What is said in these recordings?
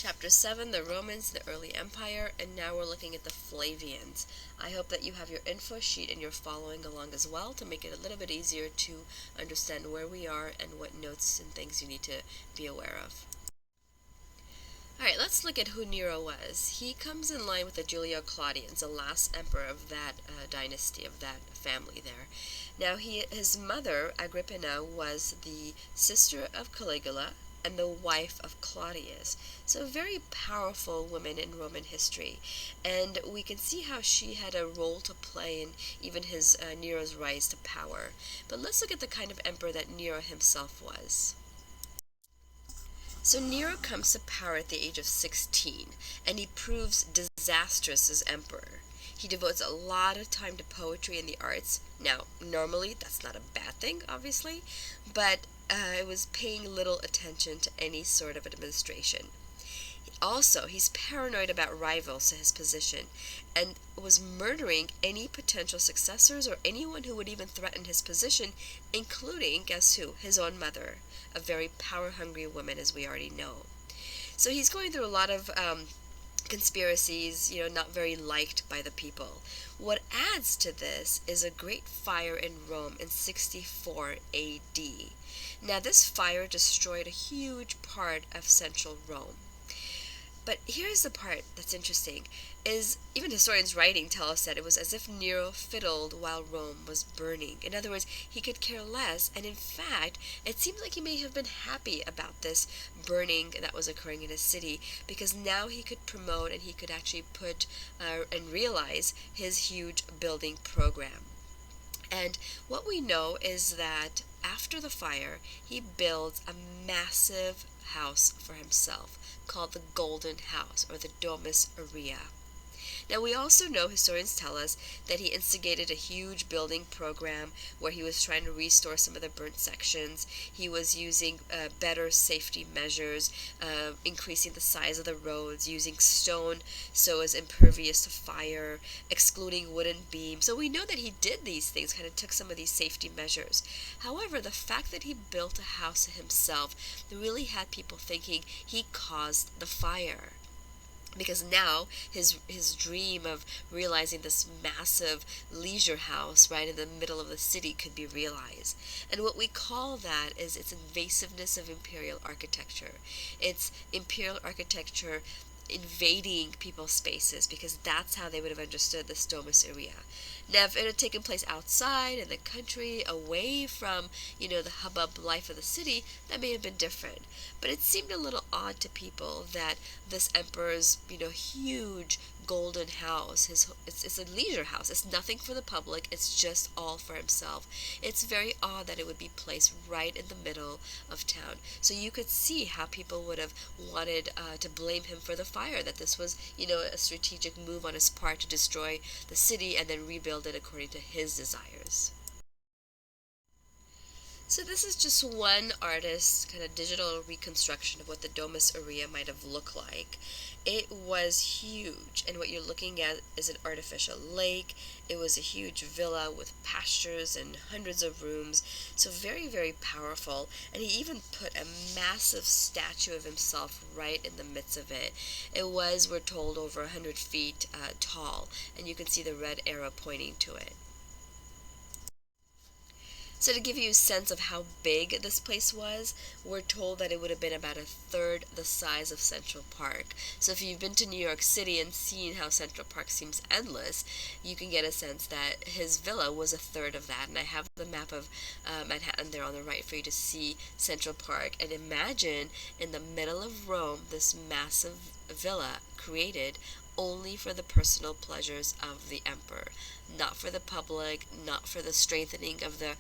Chapter 7, the Romans, the Early Empire, and now we're looking at the Flavians. I hope that you have your info sheet and you're following along as well to make it a little bit easier to understand where we are and what notes and things you need to be aware of. Alright, let's look at who Nero was. He comes in line with the Julio-Claudians, the last emperor of that dynasty, of that family there. Now, his mother, Agrippina, was the sister of Caligula and the wife of Claudius. So a very powerful woman in Roman history. And we can see how she had a role to play in even his Nero's rise to power. But let's look at the kind of emperor that Nero himself was. So Nero comes to power at the age of 16, and he proves disastrous as emperor. He devotes a lot of time to poetry and the arts. Now, normally that's not a bad thing, obviously, but it was paying little attention to any sort of administration. Also, he's paranoid about rivals to his position and was murdering any potential successors or anyone who would even threaten his position, including, guess who? His own mother, a very power-hungry woman, as we already know. So he's going through a lot of conspiracies, not very liked by the people. What adds to this is a great fire in Rome in 64 AD. Now, this fire destroyed a huge part of central Rome. But here's the part that's interesting, is even historians writing tell us that it was as if Nero fiddled while Rome was burning. In other words, he could care less, and in fact, it seems like he may have been happy about this burning that was occurring in his city, because now he could promote and he could actually put and realize his huge building program. And what we know is that after the fire, he builds a massive house for himself called the Golden House, or the Domus Aurea. Now, we also know, historians tell us, that he instigated a huge building program where he was trying to restore some of the burnt sections. He was using better safety measures, increasing the size of the roads, using stone so as impervious to fire, excluding wooden beams. So we know that he did these things, kind of took some of these safety measures. However, the fact that he built a house himself really had people thinking he caused the fire, because now his dream of realizing this massive leisure house right in the middle of the city could be realized. And what we call that is its invasiveness of imperial architecture. It's imperial architecture invading people's spaces, because that's how they would have understood this Domus Aurea. Now, if it had taken place outside in the country, away from, the hubbub life of the city, that may have been different. But it seemed a little odd to people that this emperor's, huge golden house, it's a leisure house. It's nothing for the public. It's just all for himself. It's very odd that it would be placed right in the middle of town. So you could see how people would have wanted to blame him for the fire, that this was, a strategic move on his part to destroy the city and then rebuild it according to his desires. So this is just one artist's kind of digital reconstruction of what the Domus Aurea might have looked like. It was huge, and what you're looking at is an artificial lake. It was a huge villa with pastures and hundreds of rooms, so very, very powerful. And he even put a massive statue of himself right in the midst of it. It was, we're told, over 100 feet tall, and you can see the red arrow pointing to it. So to give you a sense of how big this place was, we're told that it would have been about a third the size of Central Park. So if you've been to New York City and seen how Central Park seems endless, you can get a sense that his villa was a third of that. And I have the map of Manhattan there on the right for you to see Central Park. And imagine in the middle of Rome, this massive villa created only for the personal pleasures of the emperor, not for the public, not for the strengthening of the,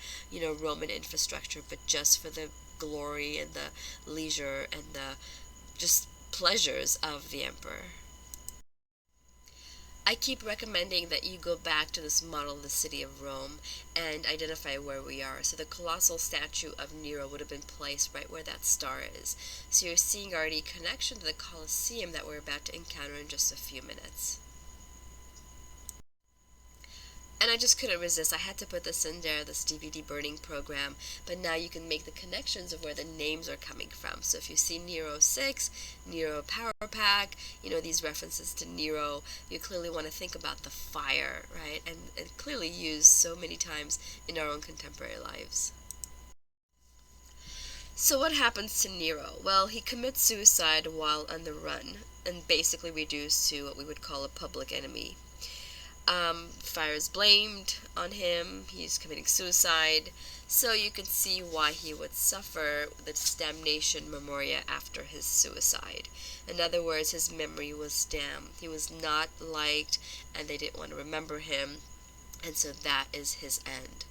Roman infrastructure, but just for the glory and the leisure and the just pleasures of the emperor. I keep recommending that you go back to this model of the city of Rome and identify where we are. So the colossal statue of Nero would have been placed right where that star is. So you're seeing already a connection to the Colosseum that we're about to encounter in just a few minutes. And I just couldn't resist. I had to put this in there, this DVD burning program. But now you can make the connections of where the names are coming from. So if you see Nero 6, Nero Power Pack, these references to Nero, you clearly want to think about the fire, right? And clearly used so many times in our own contemporary lives. So what happens to Nero? Well, he commits suicide while on the run and basically reduced to what we would call a public enemy. Fire is blamed on him. He's committing suicide. So you can see why he would suffer this damnation memoria after his suicide. In other words, his memory was damned. He was not liked, and they didn't want to remember him. And so that is his end.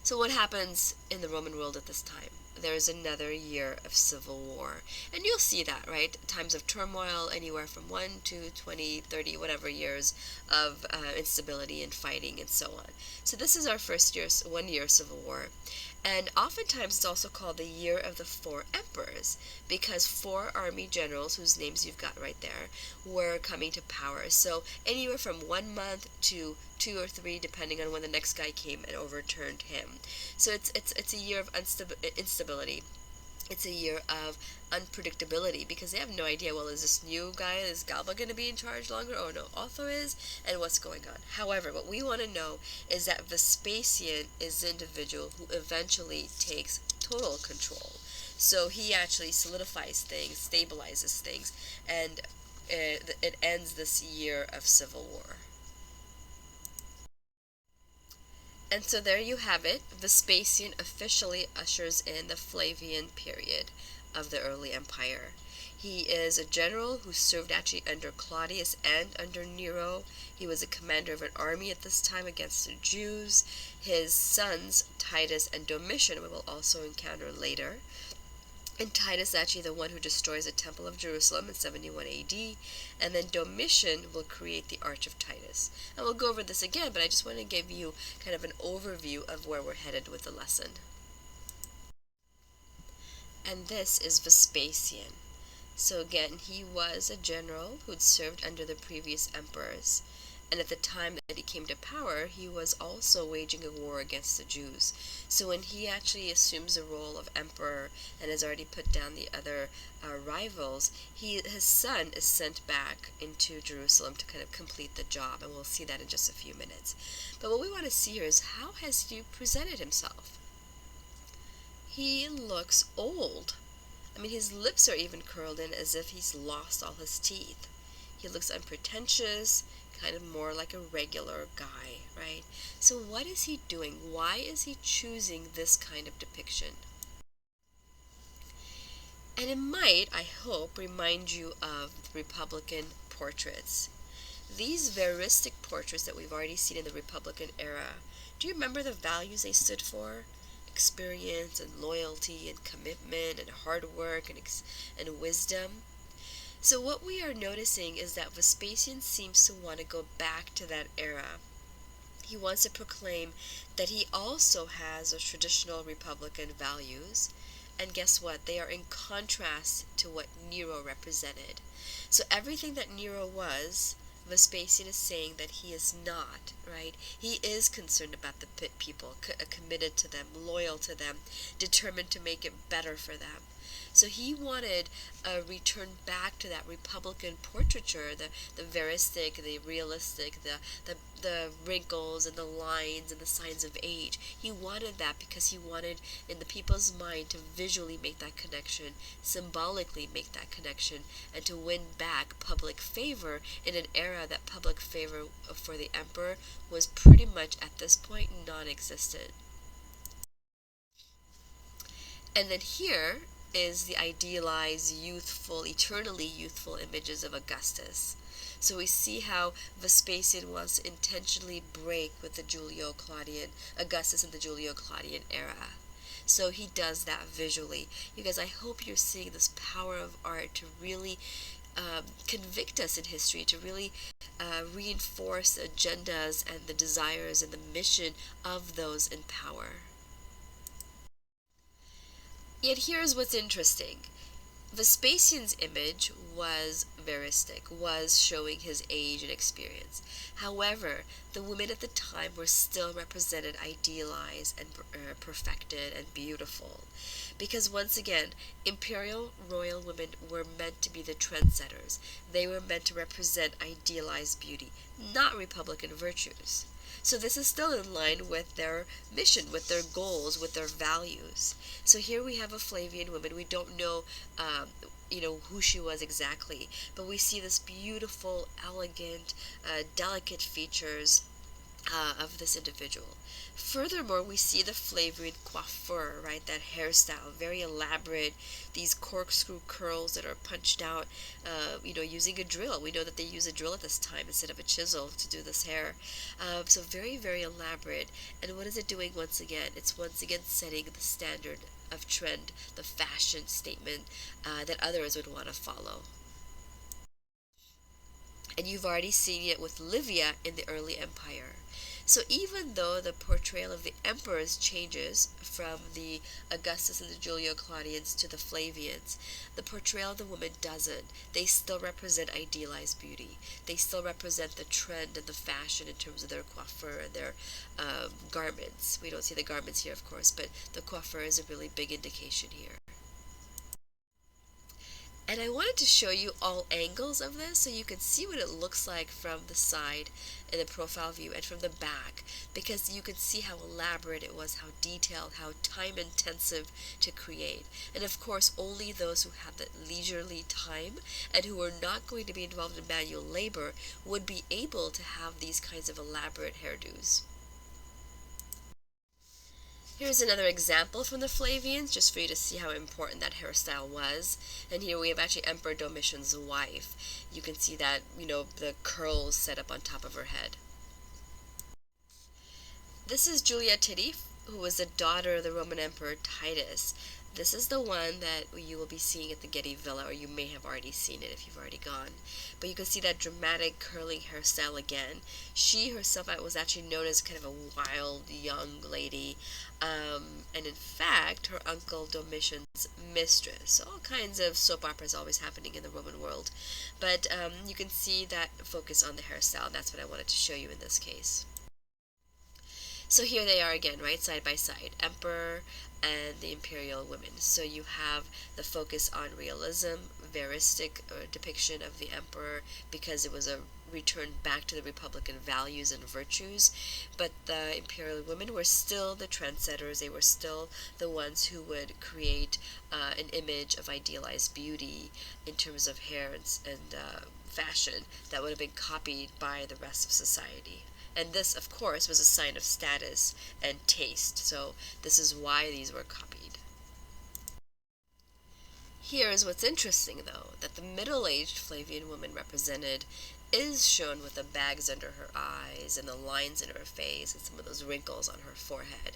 So what happens in the Roman world at this time? There's another year of civil war. And you'll see that, right? Times of turmoil, anywhere from 1 to 20, 30, whatever years of instability and fighting and so on. So this is our first year, 1 year civil war. And oftentimes it's also called the Year of the Four Emperors, because four army generals, whose names you've got right there, were coming to power. So anywhere from 1 month to 2 or 3, depending on when the next guy came and overturned him. So it's a year of instability. It's a year of unpredictability because they have no idea, well, is this new guy, is Galba going to be in charge longer? Oh no, Otho is, and what's going on. However, what we want to know is that Vespasian is the individual who eventually takes total control. So he actually solidifies things, stabilizes things, and it ends this year of civil war. And so there you have it. Vespasian officially ushers in the Flavian period of the early empire. He is a general who served actually under Claudius and under Nero. He was a commander of an army at this time against the Jews. His sons, Titus and Domitian, we will also encounter later. And Titus is actually the one who destroys the Temple of Jerusalem in 71 AD. And then Domitian will create the Arch of Titus. And we'll go over this again, but I just want to give you kind of an overview of where we're headed with the lesson. And this is Vespasian. So again, he was a general who'd served under the previous emperors. And at the time that he came to power, he was also waging a war against the Jews. So when he actually assumes the role of emperor and has already put down the other rivals, his son is sent back into Jerusalem to kind of complete the job, and we'll see that in just a few minutes. But what we want to see here is, how has he presented himself? He looks old. I mean, his lips are even curled in as if he's lost all his teeth. He looks unpretentious, kind of more like a regular guy, right? So what is he doing? Why is he choosing this kind of depiction? And it might, I hope, remind you of Republican portraits. These veristic portraits that we've already seen in the Republican era, do you remember the values they stood for? Experience and loyalty and commitment and hard work and wisdom. So what we are noticing is that Vespasian seems to want to go back to that era. He wants to proclaim that he also has those traditional Republican values. And guess what? They are in contrast to what Nero represented. So everything that Nero was, Vespasian is saying that he is not, right? He is concerned about the people, committed to them, loyal to them, determined to make it better for them. So he wanted a return back to that Republican portraiture, the veristic, the realistic, the wrinkles and the lines and the signs of age. He wanted that because he wanted in the people's mind to visually make that connection, symbolically make that connection, and to win back public favor in an era that public favor for the emperor was pretty much at this point non-existent. And then here is the idealized, youthful, eternally youthful images of Augustus. So we see how Vespasian wants to intentionally break with the Julio-Claudian, Augustus and the Julio-Claudian era. So he does that visually. You guys, I hope you're seeing this power of art to really convict us in history, to really reinforce the agendas and the desires and the mission of those in power. Yet here's what's interesting. Vespasian's image was veristic, was showing his age and experience. However, the women at the time were still represented idealized and perfected and beautiful. Because once again, imperial royal women were meant to be the trendsetters. They were meant to represent idealized beauty, not republican virtues. So this is still in line with their mission, with their goals, with their values. So here we have a Flavian woman. We don't know, who she was exactly, but we see this beautiful, elegant, delicate features of this individual. Furthermore, we see the Flavian coiffure, right? That hairstyle, very elaborate. These corkscrew curls that are punched out, using a drill. We know that they use a drill at this time instead of a chisel to do this hair. So very, very elaborate. And what is it doing once again? It's once again setting the standard of trend, the fashion statement that others would want to follow. And you've already seen it with Livia in the early empire. So even though the portrayal of the emperors changes from the Augustus and the Julio Claudians to the Flavians, the portrayal of the woman doesn't. They still represent idealized beauty. They still represent the trend and the fashion in terms of their coiffure and their garments. We don't see the garments here, of course, but the coiffure is a really big indication here. And I wanted to show you all angles of this so you can see what it looks like from the side in the profile view and from the back, because you can see how elaborate it was, how detailed, how time intensive to create. And of course, only those who have that leisurely time and who are not going to be involved in manual labor would be able to have these kinds of elaborate hairdos. Here's another example from the Flavians, just for you to see how important that hairstyle was. And here we have actually Emperor Domitian's wife. You can see that, the curls set up on top of her head. This is Julia Titti, who was the daughter of the Roman Emperor Titus. This is the one that you will be seeing at the Getty Villa, or you may have already seen it if you've already gone. But you can see that dramatic curling hairstyle again. She herself was actually known as kind of a wild young lady, and in fact, her uncle Domitian's mistress. So all kinds of soap operas always happening in the Roman world. But you can see that focus on the hairstyle, and that's what I wanted to show you in this case. So here they are again, right, side by side, emperor and the imperial women. So you have the focus on realism, veristic depiction of the emperor, because it was a return back to the republican values and virtues. But the imperial women were still the trendsetters. They were still the ones who would create an image of idealized beauty in terms of hair and fashion that would have been copied by the rest of society. And this, of course, was a sign of status and taste. So this is why these were copied. Here is what's interesting, though, that the middle-aged Flavian woman represented is shown with the bags under her eyes and the lines in her face and some of those wrinkles on her forehead.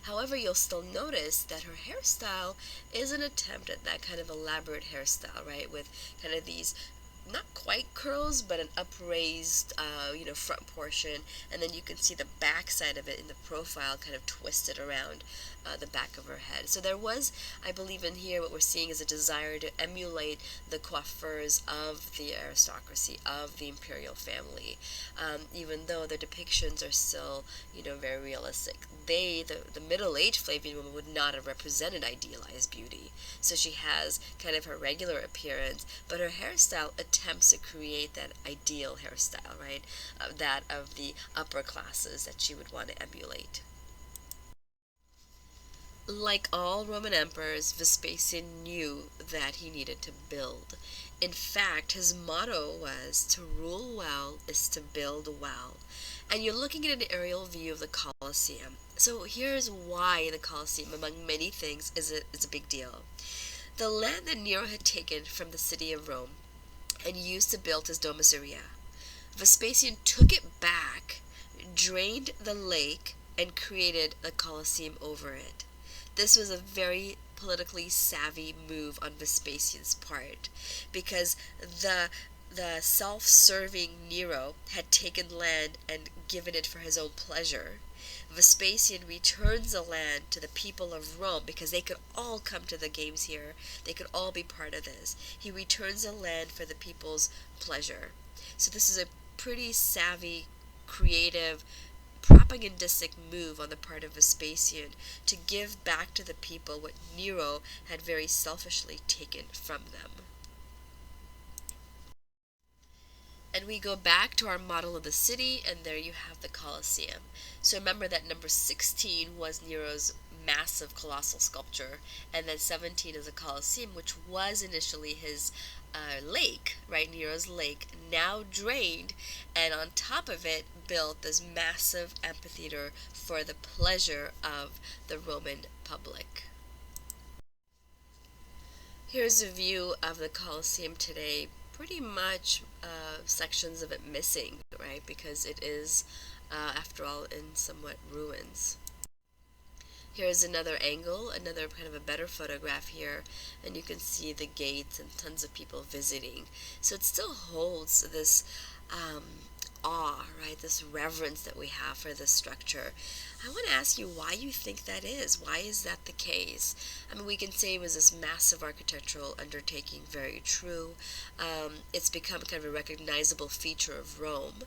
However, you'll still notice that her hairstyle is an attempt at that kind of elaborate hairstyle, right, with kind of these not quite curls, but an upraised, front portion, and then you can see the back side of it in the profile kind of twisted around the back of her head. So there was, I believe in here, what we're seeing is a desire to emulate the coiffures of the aristocracy, of the imperial family, even though the depictions are still, very realistic. The middle-aged Flavian woman would not have represented idealized beauty. So she has kind of her regular appearance, but her hairstyle attempts to create that ideal hairstyle, right? That of the upper classes that she would want to emulate. Like all Roman emperors, Vespasian knew that he needed to build. In fact, his motto was, "To rule well is to build well." And you're looking at an aerial view of the Colosseum. So here's why the Colosseum, among many things, is a big deal. The land that Nero had taken from the city of Rome and used to build his Domus Aurea, Vespasian took it back, drained the lake, and created a Colosseum over it. This was a very politically savvy move on Vespasian's part, because the self-serving Nero had taken land and given it for his own pleasure. Vespasian returns the land to the people of Rome because they could all come to the games here. They could all be part of this. He returns the land for the people's pleasure. So this is a pretty savvy, creative, propagandistic move on the part of Vespasian to give back to the people what Nero had very selfishly taken from them. And we go back to our model of the city, and there you have the Colosseum. So remember that number 16 was Nero's massive colossal sculpture, and then 17 is a Colosseum, which was initially his lake, right? Nero's lake, now drained, and on top of it built this massive amphitheater for the pleasure of the Roman public. Here's a view of the Colosseum today. Pretty much sections of it missing, right? Because it is, after all, in somewhat ruins. Here's another angle, another kind of a better photograph here, and you can see the gates and tons of people visiting. So it still holds this um, awe, right? This reverence that we have for this structure. I want to ask you why you think that is. Why is that the case? I mean, we can say it was this massive architectural undertaking, very true. It's become kind of a recognizable feature of Rome.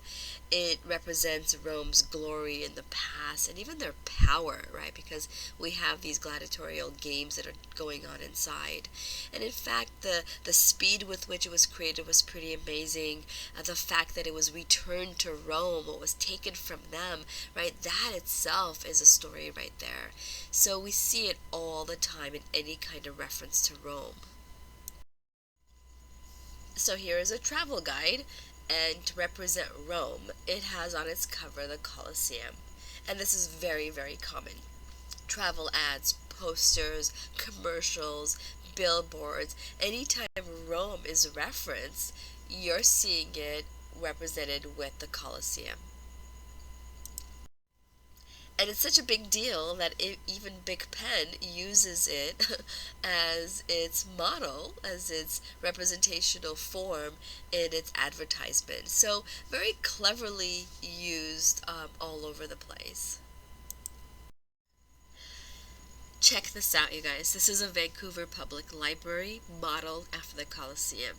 It represents Rome's glory in the past and even their power, right? Because we have these gladiatorial games that are going on inside. And in fact, the speed with which it was created was pretty amazing. The fact that it was returned to Rome, what was taken from them, right? That itself is a story right there. So we see it all the time in any kind of reference to Rome. So here is a travel guide, and to represent Rome, it has on its cover the Colosseum. And this is very, very common. Travel ads, posters, commercials, billboards, anytime Rome is referenced, you're seeing it represented with the Colosseum. And it's such a big deal that even Big Pen uses it as its model, as its representational form in its advertisement. So very cleverly used all over the place. Check this out, you guys. This is a Vancouver Public Library modeled after the Colosseum.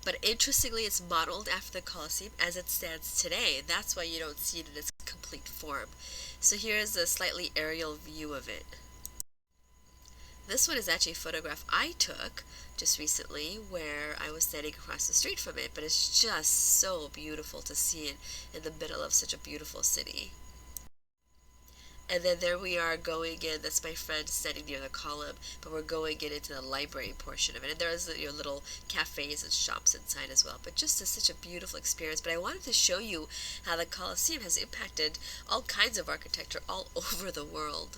But interestingly, it's modeled after the Colosseum as it stands today. That's why you don't see it in its complete form. So here's a slightly aerial view of it. This one is actually a photograph I took just recently where I was standing across the street from it, but it's just so beautiful to see it in the middle of such a beautiful city. And then there we are going in. That's my friend standing near the column, but we're going in into the library portion of it. And there's little cafes and shops inside as well. But just such a beautiful experience. But I wanted to show you how the Colosseum has impacted all kinds of architecture all over the world.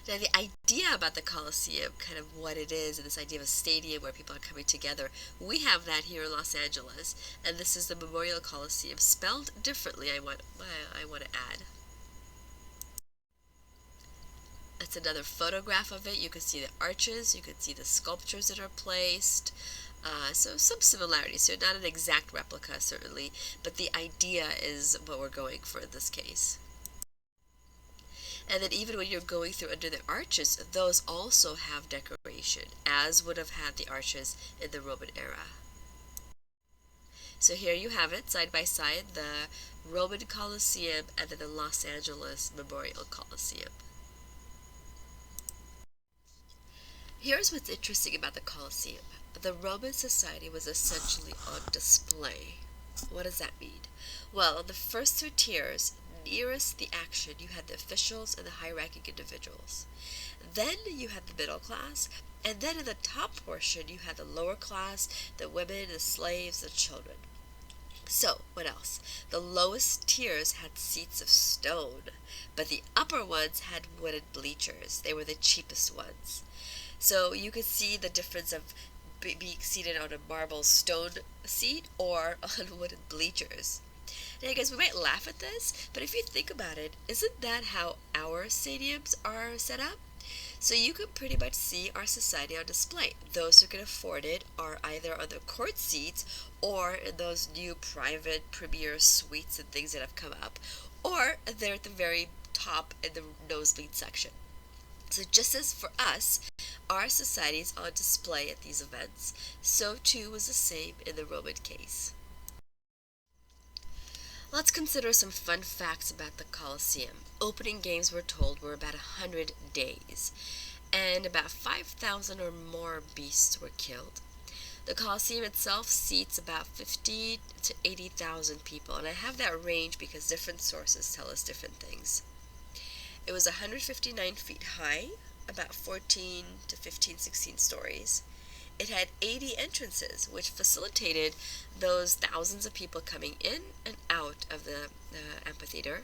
Now, the idea about the Colosseum, kind of what it is, and this idea of a stadium where people are coming together, we have that here in Los Angeles. And this is the Memorial Coliseum, spelled differently, I want to add. That's another photograph of it. You can see the arches, you can see the sculptures that are placed. So some similarities. So not an exact replica, certainly, but the idea is what we're going for in this case. And then even when you're going through under the arches, those also have decoration, as would have had the arches in the Roman era. So here you have it, side by side, the Roman Colosseum and then the Los Angeles Memorial Coliseum. Here's what's interesting about the Colosseum. The Roman society was essentially on display. What does that mean? Well, in the first two tiers, nearest the action, you had the officials and the high-ranking individuals. Then you had the middle class, and then in the top portion, you had the lower class, the women, the slaves, the children. So, what else? The lowest tiers had seats of stone, but the upper ones had wooden bleachers. They were the cheapest ones. So you could see the difference of being seated on a marble stone seat or on wooden bleachers. Now, guys, we might laugh at this, but if you think about it, isn't that how our stadiums are set up? So you can pretty much see our society on display. Those who can afford it are either on the court seats or in those new private premier suites and things that have come up, or they're at the very top in the nosebleed section. So, just as for us, our society is on display at these events, so too was the same in the Roman case. Let's consider some fun facts about the Colosseum. Opening games, we're told, were about 100 days, and about 5,000 or more beasts were killed. The Colosseum itself seats about 50 to 80,000 people, and I have that range because different sources tell us different things. It was 159 feet high, about 14 to 15, 16 stories. It had 80 entrances, which facilitated those thousands of people coming in and out of the amphitheater.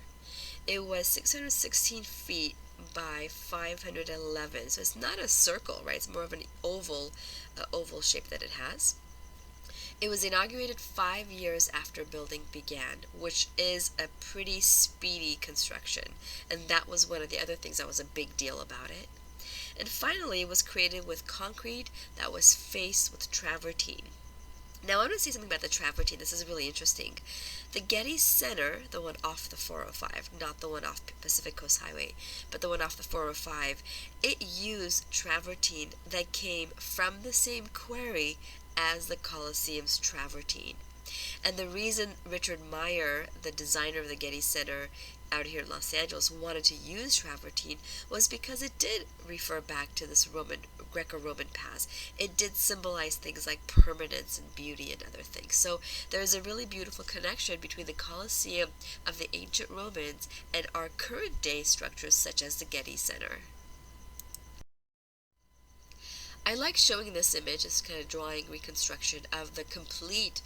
It was 616 feet by 511, so it's not a circle, right? It's more of an oval shape that it has. It was inaugurated 5 years after building began, which is a pretty speedy construction, and that was one of the other things that was a big deal about it. And finally, it was created with concrete that was faced with travertine. Now, I want to say something about the travertine. This is really interesting. The Getty Center, the one off the 405, not the one off Pacific Coast Highway, but the one off the 405, it used travertine that came from the same quarry as the Colosseum's travertine. And the reason Richard Meyer, the designer of the Getty Center out here in Los Angeles, wanted to use travertine was because it did refer back to this Greco-Roman past. It did symbolize things like permanence and beauty and other things. So there's a really beautiful connection between the Colosseum of the ancient Romans and our current day structures such as the Getty Center. I like showing this image as kind of drawing reconstruction of the complete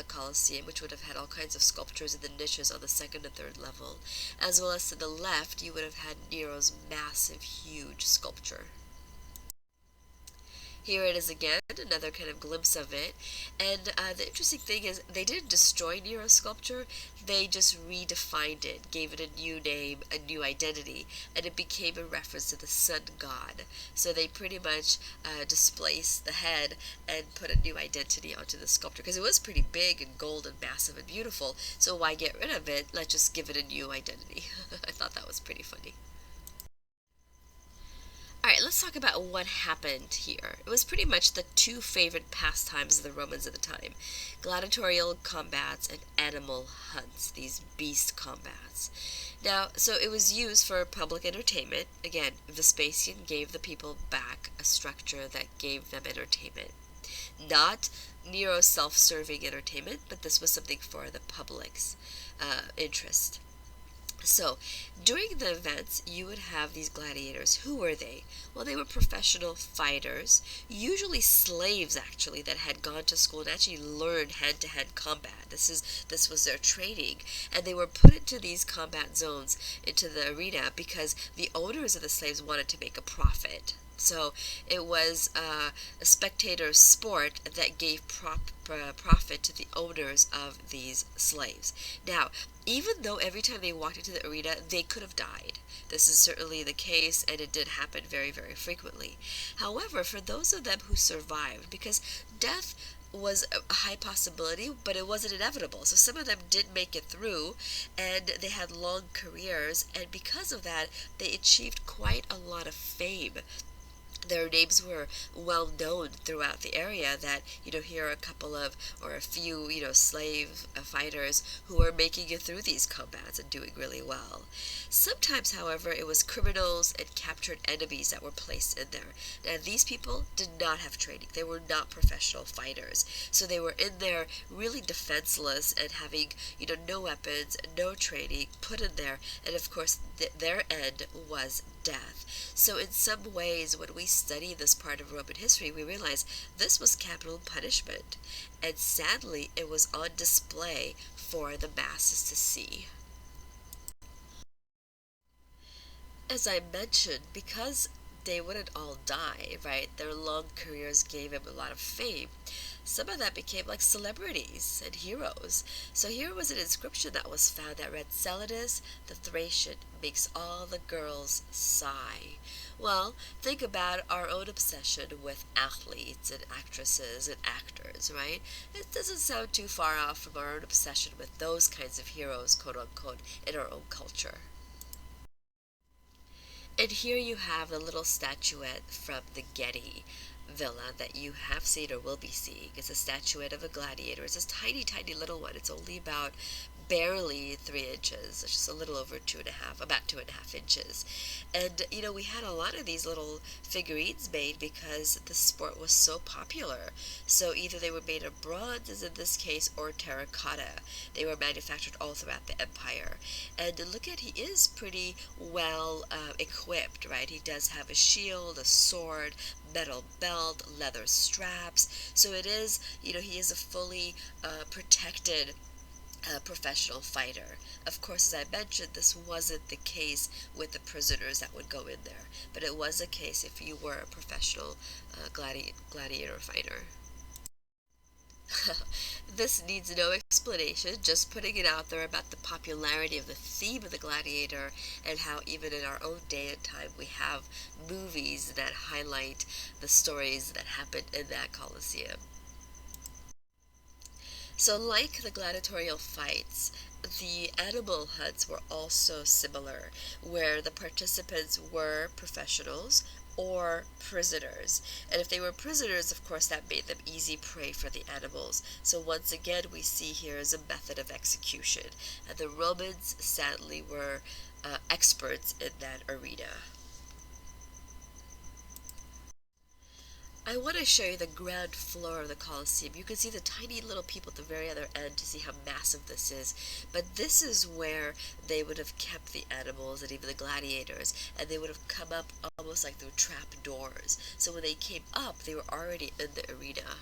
Colosseum, which would have had all kinds of sculptures in the niches on the second and third level, as well as to the left you would have had Nero's massive, huge sculpture. Here it is again, another kind of glimpse of it. And the interesting thing is, they didn't destroy Nero's sculpture, they just redefined it, gave it a new name, a new identity, and it became a reference to the sun god. So they pretty much displaced the head and put a new identity onto the sculpture, because it was pretty big and gold and massive and beautiful. So why get rid of it? Let's just give it a new identity. I thought that was pretty funny. All right, let's talk about what happened here. It was pretty much the two favorite pastimes of the Romans at the time: gladiatorial combats and animal hunts, these beast combats. Now, so it was used for public entertainment. Again, Vespasian gave the people back a structure that gave them entertainment. Not Nero's self serving entertainment, but this was something for the public's interest. So, during the events, you would have these gladiators. Who were they? Well, they were professional fighters, usually slaves actually, that had gone to school and actually learned hand-to-hand combat. This was their training, and they were put into these combat zones, into the arena, because the owners of the slaves wanted to make a profit. So it was a spectator sport that gave profit to the owners of these slaves. Now, even though every time they walked into the arena, they could have died. This is certainly the case, and it did happen very, very frequently. However, for those of them who survived, because death was a high possibility, but it wasn't inevitable. So some of them did make it through, and they had long careers, and because of that, they achieved quite a lot of fame. Their names were well known throughout the area, that, here are a couple of, or a few, slave fighters who are making it through these combats and doing really well. Sometimes, however, it was criminals and captured enemies that were placed in there. Now, these people did not have training. They were not professional fighters. So they were in there really defenseless and having, no weapons, no training, put in there. And of course, their end was death. So in some ways, when we study this part of Roman history, we realize this was capital punishment, and sadly it was on display for the masses to see. As I mentioned, because they wouldn't all die, right? Their long careers gave him a lot of fame. Some of that became like celebrities and heroes. So here was an inscription that was found that read, Celadus the Thracian makes all the girls sigh. Well, think about our own obsession with athletes and actresses and actors, right? It doesn't sound too far off from our own obsession with those kinds of heroes, quote unquote, in our own culture. And here you have the little statuette from the Getty Villa that you have seen or will be seeing. It's a statuette of a gladiator. It's this tiny, tiny little one. It's only about barely 3 inches, it's just a little over 2.5, about 2.5 inches. And we had a lot of these little figurines made because the sport was so popular. So either they were made of bronze, as in this case, or terracotta. They were manufactured all throughout the empire. And look at, he is pretty well equipped, right? He does have a shield, a sword, metal belt, leather straps. So it is, he is a fully protected professional fighter. Of course, as I mentioned, this wasn't the case with the prisoners that would go in there, but it was a case if you were a professional gladiator fighter. This needs no explanation, just putting it out there about the popularity of the theme of the gladiator and how even in our own day and time we have movies that highlight the stories that happened in that Colosseum. So, like the gladiatorial fights, the animal hunts were also similar, where the participants were professionals or prisoners. And if they were prisoners, of course, that made them easy prey for the animals. So, once again, we see here is a method of execution. And the Romans, sadly, were experts in that arena. I want to show you the ground floor of the Colosseum. You can see the tiny little people at the very other end to see how massive this is. But this is where they would have kept the animals and even the gladiators, and they would have come up almost like through trap doors. So when they came up, they were already in the arena.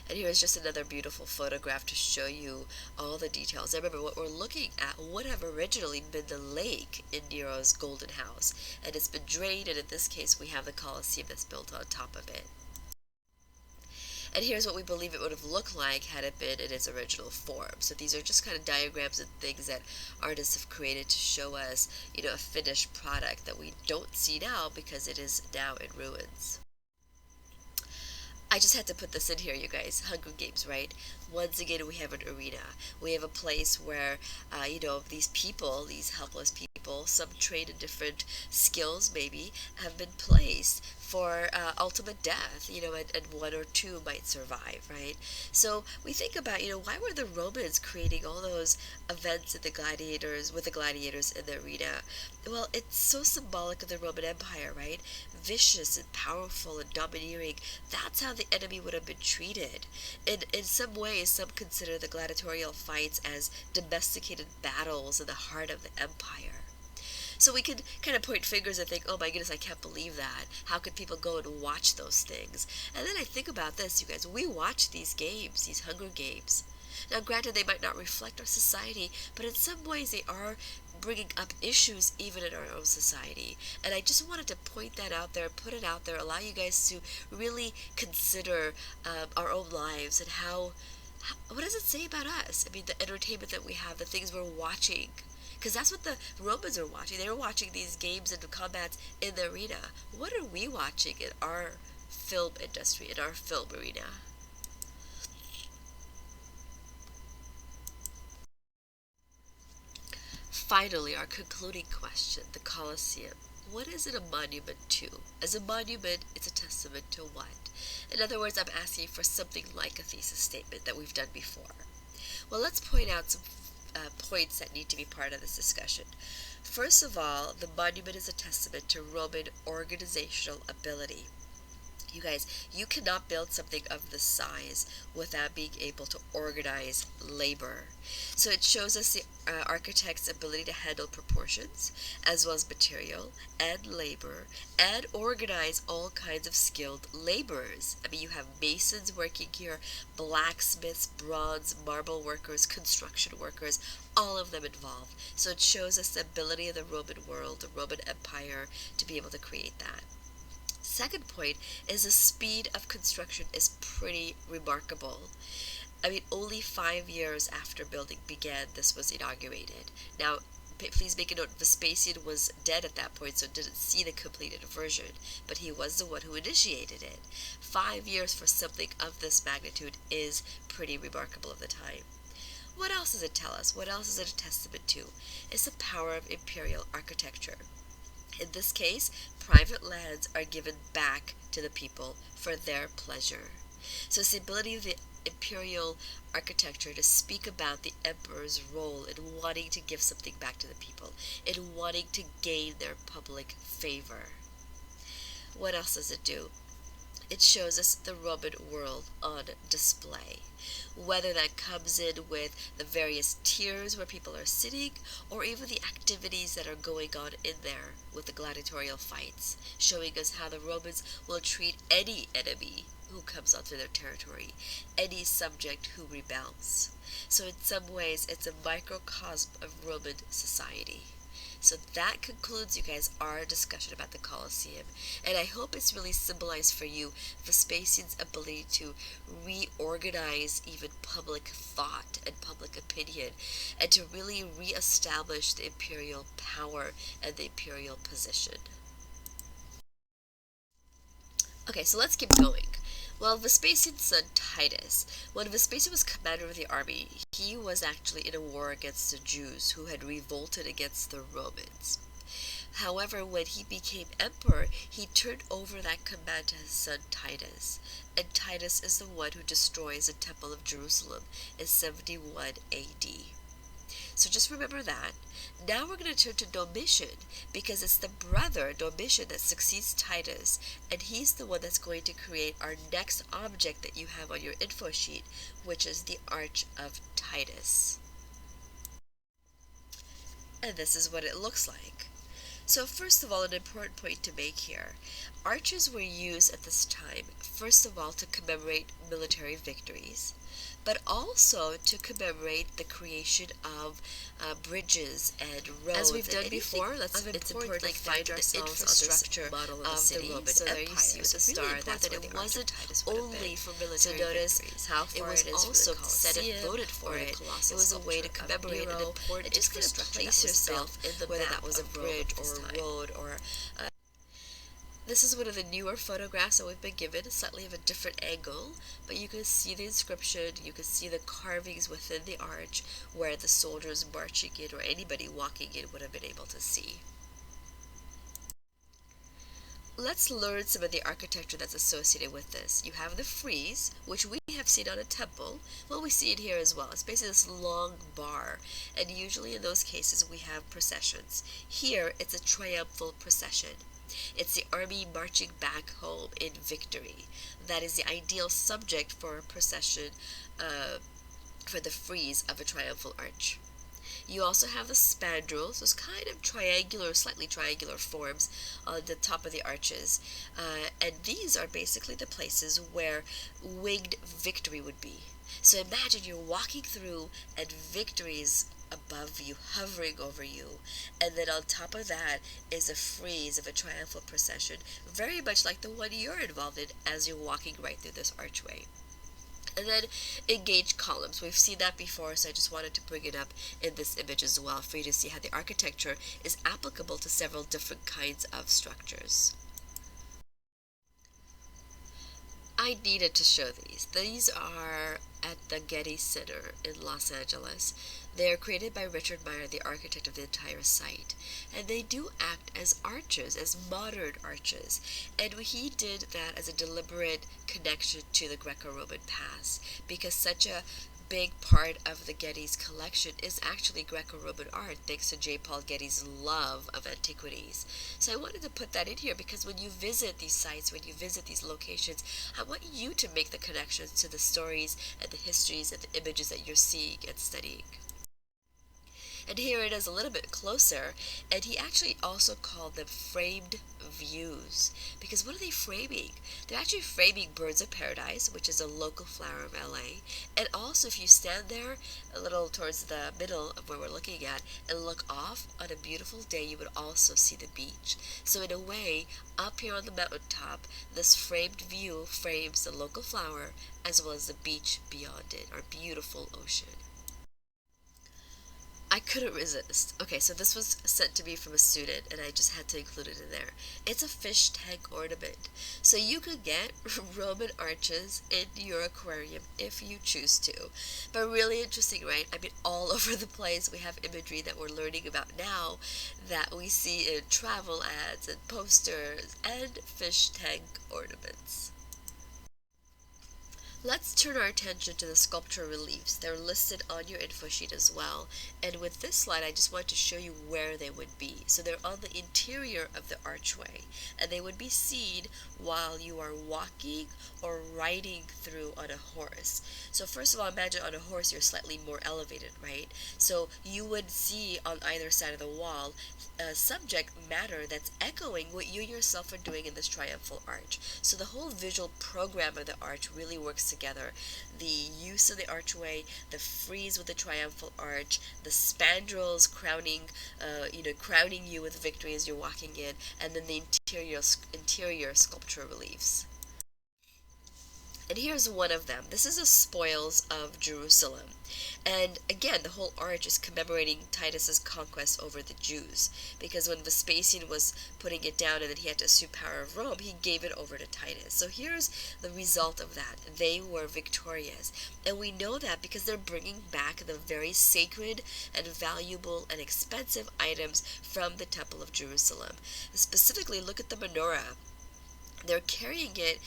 And here's just another beautiful photograph to show you all the details. And remember, what we're looking at would have originally been the lake in Nero's Golden House. And it's been drained, and in this case, we have the Colosseum that's built on top of it. And here's what we believe it would have looked like had it been in its original form. So these are just kind of diagrams and things that artists have created to show us, a finished product that we don't see now because it is now in ruins. I just had to put this in here, you guys. Hunger Games, right? Once again, we have an arena. We have a place where, these people, these helpless people, some trained in different skills maybe, have been placed for ultimate death, and one or two might survive, right? So we think about, why were the Romans creating all those events in the gladiators, with the gladiators in the arena? Well, it's so symbolic of the Roman Empire, right? Vicious and powerful and domineering. That's how the enemy would have been treated. In some ways, some consider the gladiatorial fights as domesticated battles in the heart of the empire. So we could kind of point fingers and think, oh my goodness, I can't believe that. How could people go and watch those things? And then I think about this, you guys. We watch these games, these Hunger Games. Now, granted, they might not reflect our society, but in some ways they are bringing up issues even in our own society. And I just wanted to point that out there, put it out there, allow you guys to really consider our own lives and what does it say about us? I mean, the entertainment that we have, the things we're watching. Because that's what the Romans are watching. They were watching these games and combats in the arena. What are we watching in our film industry, in our film arena? Finally, our concluding question, the Colosseum. What is it a monument to? As a monument, it's a testament to what? In other words, I'm asking for something like a thesis statement that we've done before. Well, let's point out some points that need to be part of this discussion. First of all, the monument is a testament to Roman organizational ability. You guys, you cannot build something of this size without being able to organize labor. So it shows us the architect's ability to handle proportions, as well as material and labor, and organize all kinds of skilled laborers. I mean, you have masons working here, blacksmiths, bronze, marble workers, construction workers, all of them involved. So it shows us the ability of the Roman world, the Roman Empire, to be able to create that. Second point is the speed of construction is pretty remarkable. I mean, only 5 years after building began, this was inaugurated. Now, please make a note, Vespasian was dead at that point, so didn't see the completed version, but he was the one who initiated it. 5 years for something of this magnitude is pretty remarkable of the time. What else does it tell us? What else is it a testament to? It's the power of imperial architecture. In this case, private lands are given back to the people for their pleasure. So it's the ability of the imperial architecture to speak about the emperor's role in wanting to give something back to the people, in wanting to gain their public favor. What else does it do? It shows us the Roman world on display. Whether that comes in with the various tiers where people are sitting, or even the activities that are going on in there with the gladiatorial fights, showing us how the Romans will treat any enemy who comes onto their territory, any subject who rebels. So in some ways, it's a microcosm of Roman society. So that concludes, you guys, our discussion about the Colosseum. And I hope it's really symbolized for you Vespasian's ability to reorganize even public thought and public opinion, and to really reestablish the imperial power and the imperial position. Okay, so let's keep going. Well, Vespasian's son Titus, when Vespasian was commander of the army, he was actually in a war against the Jews who had revolted against the Romans. However, when he became emperor, he turned over that command to his son Titus. And Titus is the one who destroys the Temple of Jerusalem in 71 AD. So just remember that. Now we're going to turn to Domitian, because it's the brother, Domitian, that succeeds Titus, and he's the one that's going to create our next object that you have on your info sheet, which is the Arch of Titus. And this is what it looks like. So first of all, an important point to make here. Arches were used at this time, first of all, to commemorate military victories, but also to commemorate the creation of bridges and roads. As we've done before, it's important to find ourselves on this model of the Roman so Empire. there you see with So the it's really star, important that's that where it the Arch of wasn't Titus would have only been. for military So notice victories. how It far was it is also from the the Senate Colosseum voted for or the it. colossal It was a way to sculpture of commemorate an Nero, important and just kind of infrastructure place that was yourself built, in the whether map that was a of Rome bridge at or this a time. road or this is one of the newer photographs that we've been given, slightly of a different angle, but you can see the inscription, you can see the carvings within the arch where the soldiers marching in or anybody walking in would have been able to see. Let's learn some of the architecture that's associated with this. You have the frieze, which we have seen on a temple. Well, we see it here as well. It's basically this long bar, and usually in those cases we have processions. Here, it's a triumphal procession. It's the army marching back home in victory. That is the ideal subject for a procession, for the frieze of a triumphal arch. You also have the spandrels, those kind of triangular, slightly triangular forms on the top of the arches. And these are basically the places where winged victory would be. So imagine you're walking through and victories above you, hovering over you. And then on top of that is a frieze of a triumphal procession, very much like the one you're involved in as you're walking right through this archway. And then engaged columns. We've seen that before, so I just wanted to bring it up in this image as well for you to see how the architecture is applicable to several different kinds of structures. I needed to show these. These are at the Getty Center in Los Angeles. They are created by Richard Meyer, the architect of the entire site. And they do act as arches, as modern arches. And he did that as a deliberate connection to the Greco-Roman past, because such a big part of the Getty's collection is actually Greco-Roman art, thanks to J. Paul Getty's love of antiquities. So I wanted to put that in here because when you visit these sites, when you visit these locations, I want you to make the connections to the stories and the histories and the images that you're seeing and studying. And here it is a little bit closer, and he actually also called them framed views. Because what are they framing? They're actually framing birds of paradise, which is a local flower of LA. And also, if you stand there a little towards the middle of where we're looking at and look off on a beautiful day, you would also see the beach. So in a way, up here on the mountaintop, this framed view frames the local flower as well as the beach beyond it, our beautiful ocean. I couldn't resist. Okay, so this was sent to me from a student, and I just had to include it in there. It's a fish tank ornament. So you could get Roman arches in your aquarium if you choose to. But really interesting, right? I mean, all over the place we have imagery that we're learning about now that we see in travel ads and posters and fish tank ornaments. Let's turn our attention to the sculpture reliefs. They're listed on your info sheet as well. And with this slide, I just want to show you where they would be. So they're on the interior of the archway, and they would be seen while you are walking or riding through on a horse. So first of all, imagine on a horse you're slightly more elevated, right? So you would see on either side of the wall subject matter that's echoing what you yourself are doing in this triumphal arch. So the whole visual program of the arch really works together. The use of the archway, the frieze with the triumphal arch, the spandrels crowning you with victory as you're walking in, and then the interior sculpture reliefs. And here's one of them. This is the spoils of Jerusalem. And again, the whole arch is commemorating Titus's conquest over the Jews. Because when Vespasian was putting it down and then he had to assume power of Rome, he gave it over to Titus. So here's the result of that. They were victorious. And we know that because they're bringing back the very sacred and valuable and expensive items from the Temple of Jerusalem. Specifically, look at the menorah. They're carrying it,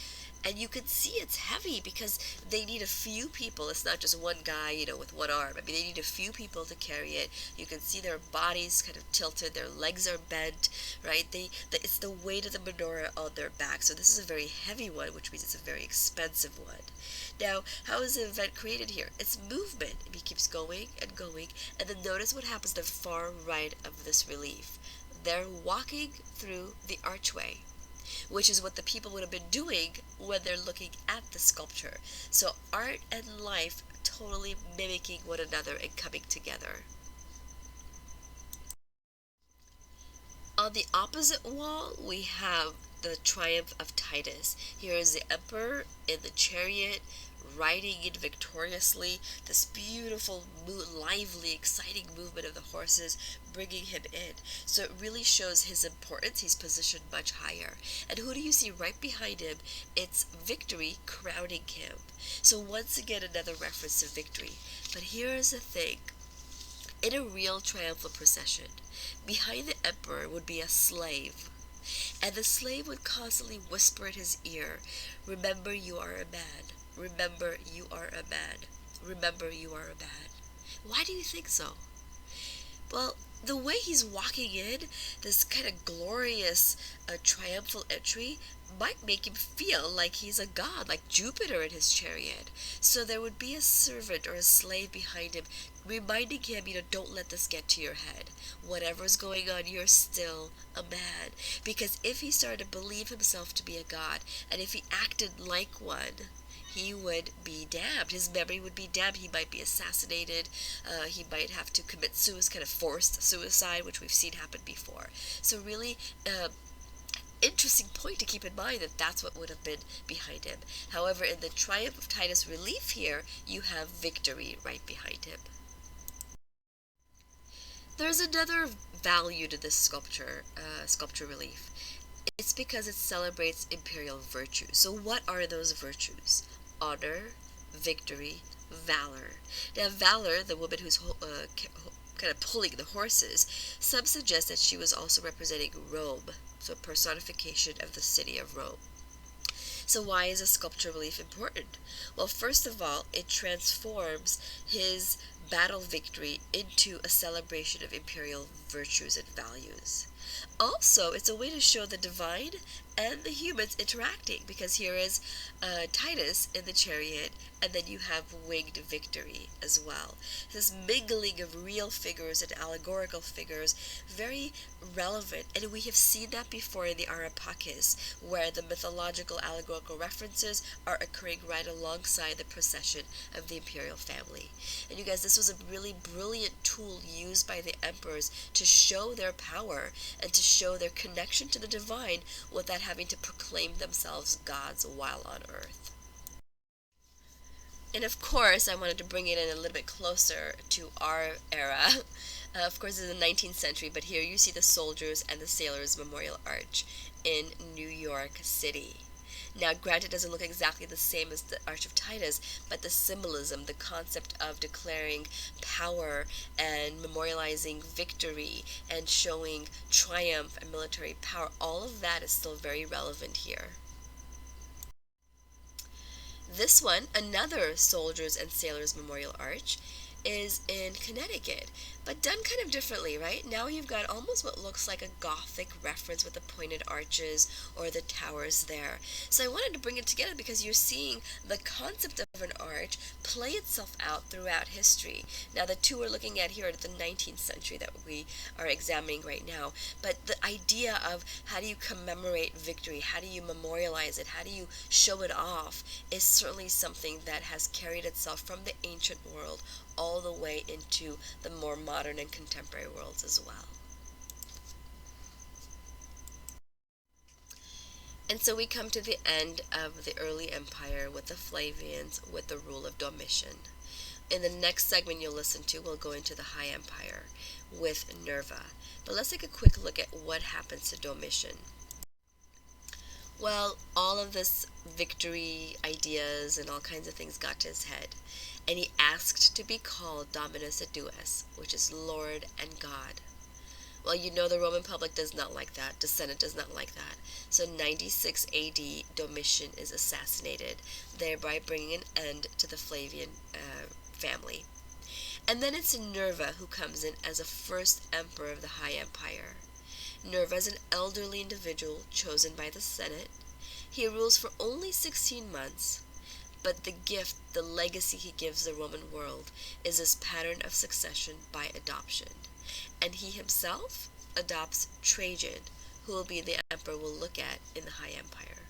and you can see it's heavy because they need a few people. It's not just one guy, with one arm. I mean, they need a few people to carry it. You can see their bodies kind of tilted, their legs are bent, right? It's the weight of the menorah on their back. So this is a very heavy one, which means it's a very expensive one. Now, how is the event created here? It's movement. It keeps going and going, and then notice what happens to the far right of this relief. They're walking through the archway, which is what the people would have been doing when they're looking at the sculpture. So art and life totally mimicking one another and coming together. On the opposite wall, we have the triumph of Titus. Here is the emperor in the chariot, riding in victoriously, this beautiful, lively, exciting movement of the horses bringing him in. So it really shows his importance. He's positioned much higher. And who do you see right behind him? It's victory crowning him. So once again, another reference to victory. But here is the thing. In a real triumphal procession, behind the emperor would be a slave. And the slave would constantly whisper in his ear, "Remember you are a man. Remember you are a man. Remember you are a man." Why do you think so? Well, the way he's walking in, this kind of glorious, triumphal entry, might make him feel like he's a god, like Jupiter in his chariot. So there would be a servant or a slave behind him, reminding him, don't let this get to your head. Whatever's going on, you're still a man. Because if he started to believe himself to be a god, and if he acted like one, he would be damned. His memory would be damned. He might be assassinated. He might have to commit suicide, kind of forced suicide, which we've seen happen before. So really, interesting point to keep in mind that that's what would have been behind him. However, in the Triumph of Titus relief here, you have victory right behind him. There's another value to this sculpture relief. It's because it celebrates imperial virtues. So what are those virtues? Honor, victory, valor. Now, valor, the woman who's kind of pulling the horses, some suggest that she was also representing Rome, so personification of the city of Rome. So why is a sculpture relief important? Well, first of all, it transforms his battle victory into a celebration of imperial virtues and values. Also, it's a way to show the divine and the humans interacting, because here is Titus in the chariot, and then you have winged victory as well. This mingling of real figures and allegorical figures, very relevant, and we have seen that before in the Arapakis, where the mythological allegorical references are occurring right alongside the procession of the imperial family. And you guys, this was a really brilliant tool used by the emperors to show their power and to show their connection to the divine without having to proclaim themselves gods while on earth. And of course, I wanted to bring it in a little bit closer to our era. Of course, it's the 19th century, but here you see the soldiers and the sailors memorial arch in New York City. Now, granted, it doesn't look exactly the same as the Arch of Titus, but the symbolism, the concept of declaring power and memorializing victory and showing triumph and military power, all of that is still very relevant here. This one, another Soldiers and Sailors Memorial Arch, is in Connecticut, but done kind of differently, right? Now you've got almost what looks like a Gothic reference with the pointed arches or the towers there. So I wanted to bring it together because you're seeing the concept of an arch play itself out throughout history. Now the two we're looking at here are the 19th century that we are examining right now, but the idea of how do you commemorate victory, how do you memorialize it, how do you show it off, is certainly something that has carried itself from the ancient world all the way into the more modern and contemporary worlds as well. And so we come to the end of the early empire with the Flavians, with the rule of Domitian. In the next segment you'll listen to, we'll go into the High Empire with Nerva. But let's take a quick look at what happens to Domitian. Well, all of this victory ideas and all kinds of things got to his head, and he asked to be called Dominus et Dues, which is Lord and God. Well, you know the Roman public does not like that. The Senate does not like that. So 96 AD, Domitian is assassinated, thereby bringing an end to the Flavian family. And then it's Nerva who comes in as a first emperor of the High Empire. Nerva is an elderly individual chosen by the Senate. He rules for only 16 months, but the gift, the legacy he gives the Roman world is this pattern of succession by adoption. And he himself adopts Trajan, who will be the emperor we'll look at in the High Empire.